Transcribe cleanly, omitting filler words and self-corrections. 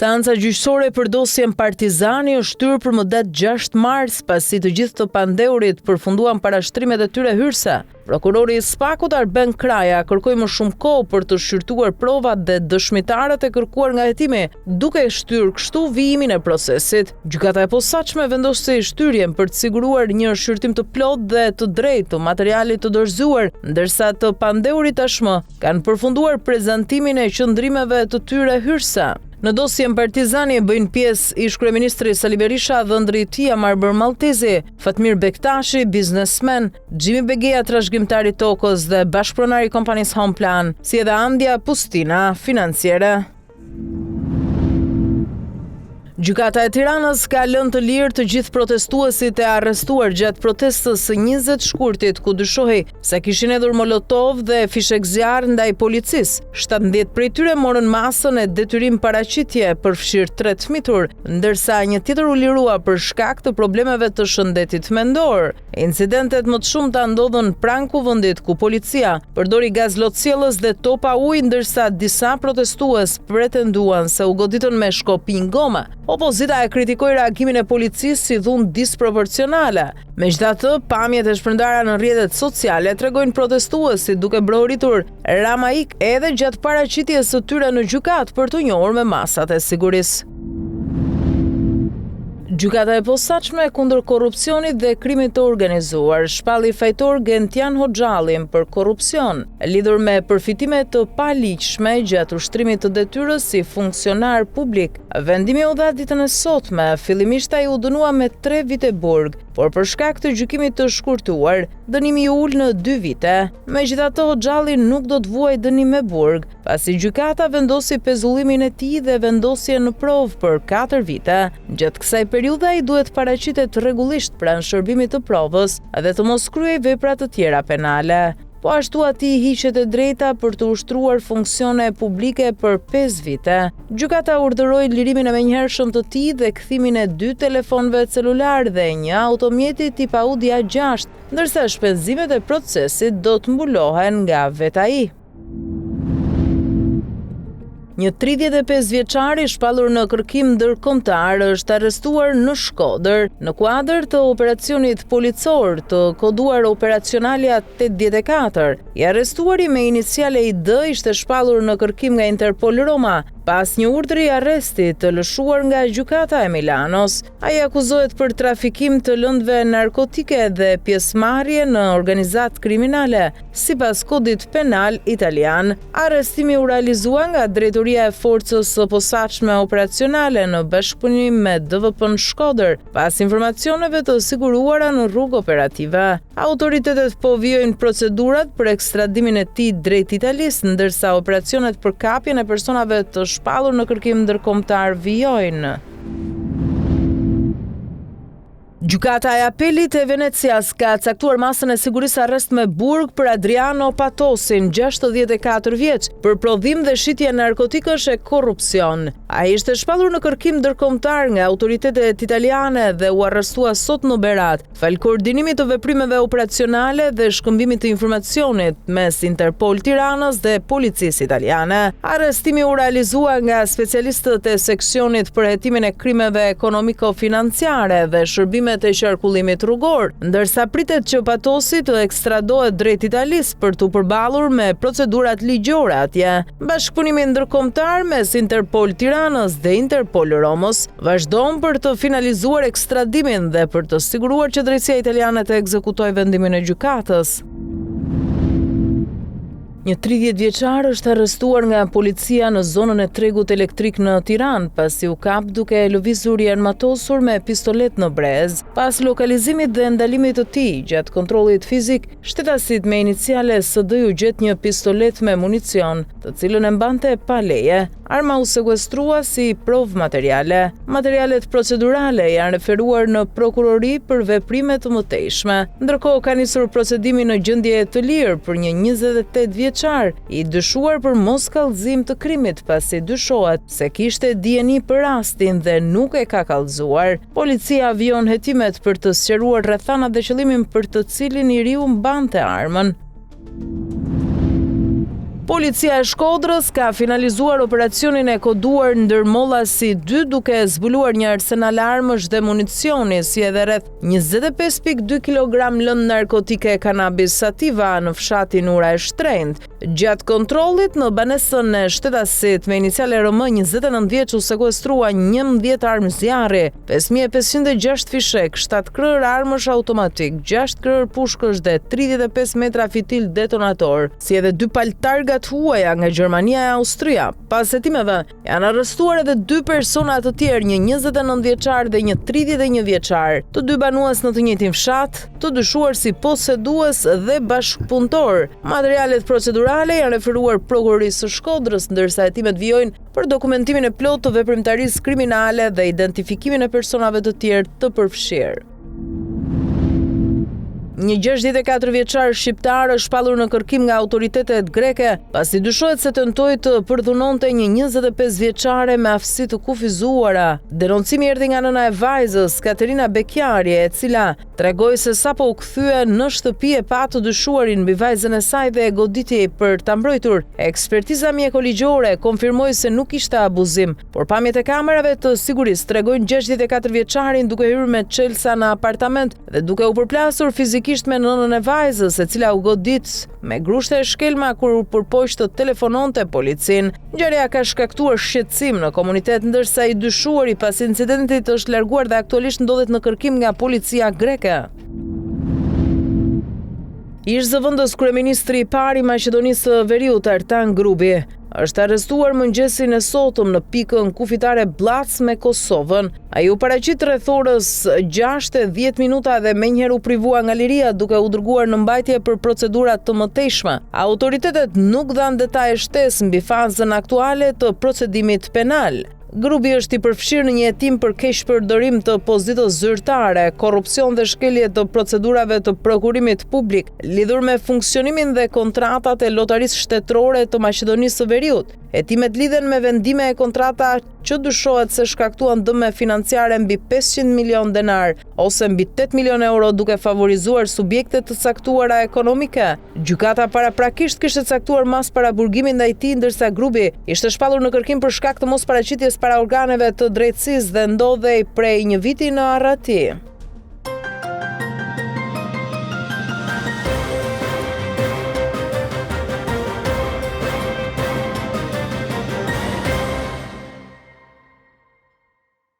Seanca gjyqësore për dosjen Partizani është shtyrë për më datë 6 mars, pasi të gjithë të pandeurit përfunduan parashtrimet e tyre hyrëse. Prokurori i SPAK-ut Arben Kraja kërkoi më shumë kohë për të shqyrtuar provat dhe dëshmitarët e kërkuar nga hetimi, duke shtyrë kështu vijimin e procesit. Gjykata e posaçme vendosi shtyrjen për të siguruar një shqyrtim të plotë dhe të drejtë të materialit të dorëzuar, ndërsa të pandeurit tashmë kanë përfunduar prezantimin e qëndrimeve të tyre hyrëse. Në dosjen Partizani bëjnë pjesë ish-kryeministri Sali Berisha, dhëndri i tij Amarbër Maltezi, Fatmir Bektashi, biznesmen, Xhimi Begeja, trashëgimtari i tokës dhe bashkëpronari i kompanisë Homplan, si edhe Andja Pustina, financiere. Gjykata e Tiranës ka lënë të lirë të gjithë protestuesit e arrestuar gjatë protestës së 20 shkurtit, ku dyshohej se kishin hedhur molotov dhe fishek zjarr ndaj policisë. 17 prej tyre morën masën e detyrim paraqitje për fshirë 3 fmitur, ndërsa një tjetër u lirua për shkak të problemeve të shëndetit mendor. Incidentet më të shumta ndodhen pranë kuvendit, ku policia përdori gaz lotësiellës dhe topa ujë, ndërsa disa protestues pretenduan se u goditën me shkopinj gome. Opozita e kritikoi reagimin e policisë si dhunë disproporcionale. Megjithatë, pamjet e shpërndara në rrjetet sociale tregojnë protestuesit duke brohuritur Ramaik edhe gjatë paraqitjes së tyre në gjykatë për të njohur me masat e sigurisë. Gjykata e posaçme kundër korrupsionit dhe krimit të organizuar shpalli fajtor Gentian Hoxhallin për korrupsion, lidhur me përfitime të paligjshme gjatë ushtrimit të detyrës si funksionar publik. Vendimi u dha ditën e sotme, fillimisht ai u dënua me 3 vite burg, por për shkak të gjykimit të shkurtuar, dënimi i ul në 2 vite. Megjithatë, Hoxhalli nuk do të vuajë dënim me burg, pasi gjykata vendosi pezullimin e tij dhe vendosje në provë për 4 vite. Gjatë kësaj periudhe ai duhet paraqitet rregullisht pranë shërbimit të provës dhe të mos kryejë vepra të tjera penale. Po ashtu atij hiqet e drejta për të ushtruar funksione publike për 5 vite. Gjykata urdhëroi lirimin e menjëhershëm të tij dhe kthimin e 2 telefonëve celular dhe një automjeti tip Audi A6, ndërsa shpenzimet e procesit do të mbulohen nga vetë ai. Një 35 vjeçar i shpallur në kërkim ndërkombëtar është arrestuar në Shkodër në kuadër të operacionit policor të koduar Operacionalia 84. I arrestuari me iniciale ID ishte shpallur në kërkim nga Interpol Roma pas një urdhri arresti të lëshuar nga gjykata e Milanos. Ai akuzohet për trafikim të lëndëve narkotike dhe pjesëmarrje në organizatë kriminale, sipas kodit penal italian. Arrestimi u realizua nga Drejtoria e Forcës së Posaçme Operacionale në bashkëpunim me DVP-n Shkodër, pas informacioneve të siguruara në rrugë operative. Autoritetet po vijojnë procedurat për ekstradimin e tij drejt Italisë, ndërsa operacionet për kapjen e personave të shpallur në kërkim ndërkombëtar vijojnë. Gjykata e Apelit e Venecias ka caktuar masën e sigurisë arrest me burg për Adriano Patosin, 64 vjeç, për prodhim dhe shitje narkotikësh e korrupsion. Ai ishte shpallur në kërkim ndërkombëtar nga autoritetet italiane dhe u arrestua sot në Berat, fal koordinimit të veprimeve operacionale dhe shkëmbimit të informacionit mes Interpol Tiranës dhe policisë italiane. Arrestimi u realizua nga specialistët e seksionit për hetimin e krimeve ekonomiko-financiare dhe shërbimet e qarkullimit rrugor, ndërsa pritet që Patosi të ekstradohet drejt Italisë për të përballur me procedurat ligjore atje. Bashkëpunimi ndërkombëtar mes Interpol Tiranës dhe Interpol Romës vazhdon për të finalizuar ekstradimin dhe për të siguruar që drejtësia italiane të ekzekutojë vendimin e gjykatës. Një 30 vjeçar është arrestuar nga policia në zonën e tregut elektrik në Tiranë, pasi u kap duke lëvizur i armatosur me pistolet në brez. Pas lokalizimit dhe ndalimit të tij gjatë kontrollit fizik, shtetasit me iniciale SD u gjet një pistolet me municion, të cilën e mbante pa leje. Arma u sekuestrua si provë materiale. Materialet procedurale janë referuar në prokurori për veprime të mëtejshme. Ndërkohë ka nisur procedimi në gjendje të lirë për një 28 vjeçar i dyshuar për mos kallëzim të krimit, pasi dyshohet se kishte dijeni për rastin dhe nuk e ka kallëzuar. Policia vijon hetimet për të sqaruar rrethanat dhe qëllimin për të cilin i riu mbante armën. Policia e Shkodrës ka finalizuar operacionin e koduar ndër Mollasi 2 duke zbuluar një arsenal armësh dhe municioni, si edhe rreth 25.2 kg lëndë narkotike kanabis sativa në fshatin Ura e Shtrenjtë. Gjatë kontrollit në banesën e shtetasit me iniciale RM, 29 vjeç u sekuestrua 11 armë zjarri, 5506 fishek, 7 krër armësh automatik, 6 krër pushkësh dhe 35 metra fitil detonator, si edhe 2 paltarga huaja nga Gjermania e Austria. Pas hetimeve, janë arrestuar edhe 2 persona të tjerë, një 29 vjeçar dhe një 31 vjeçar, të 2 banues në të njëjtin fshat, të dyshuar si posedues dhe bashkëpunëtor. Materialet procedurale janë referuar prokurorisë së Shkodrës, ndërsa hetimet vijojnë për dokumentimin e plotë të veprimtarisë kriminale dhe identifikimin e personave të tjerë të përfshirë. Një 64 vjeçar shqiptar është shpallur në kërkim nga autoritetet greke pasi dyshohet se tentoi të përdhunonte një 25 vjeçare me aftësi të kufizuara. Denoncimi erdhi nga nëna e vajzës, Katerina Bekjari, e cila tregoi se sapo u kthye në shtëpi e pa të dyshuarin mbi vajzën e saj dhe e goditi për ta mbrojtur. Ekspertiza mjekoligjore konfirmoi se nuk ishte abuzim, por pamjet e kamerave të sigurisë tregojnë 64 vjeçarin duke hyrë me çelësa në apartament dhe duke u përplasur fizikisht me nënën e vajzës, e cila u godit me grushte e shkelma kur u përpoq të telefononte policin. Ngjarja ka shkaktuar shqetësim në komunitet, ndërsa i dyshuari pas incidentit është larguar dhe aktualisht ndodhet në kërkim nga policia greke. Ish zëvendës kryeministri i parë i Maqedonisë së Veriut, Artan Grubi, është arrestuar mëngjesin e sotëm në pikën kufitare Blac me Kosovën. Ai u paraqit rreth orës 6:10 minuta dhe menjëherë u privua nga liria duke u dërguar në mbajtje për procedura të mëtejshme. Autoritetet nuk dhanë detaje shtesë mbi fazën aktuale të procedimit penal. Grubi është i përfshirë në një hetim për keqpërdorim të pozitës zyrtare, korrupsion dhe shkelje të procedurave të prokurimit publik, lidhur me funksionimin dhe kontratat e lotarisë shtetërore të Maqedonisë së Veriut. Hetimet lidhen me vendime e kontrata që dyshohet se shkaktuan dëme financiare mbi 500 milion denar ose mbi 8 milion euro duke favorizuar subjekte të caktuara ekonomike. Gjykata paraprakisht kishte caktuar mas paraburgimin ndaj tij, ndërsa Grubi ishte shpallur në kërkim për shkak të mosparaqitjes para organeve të drejtësisë dhe ndodhej prej një viti në arrati.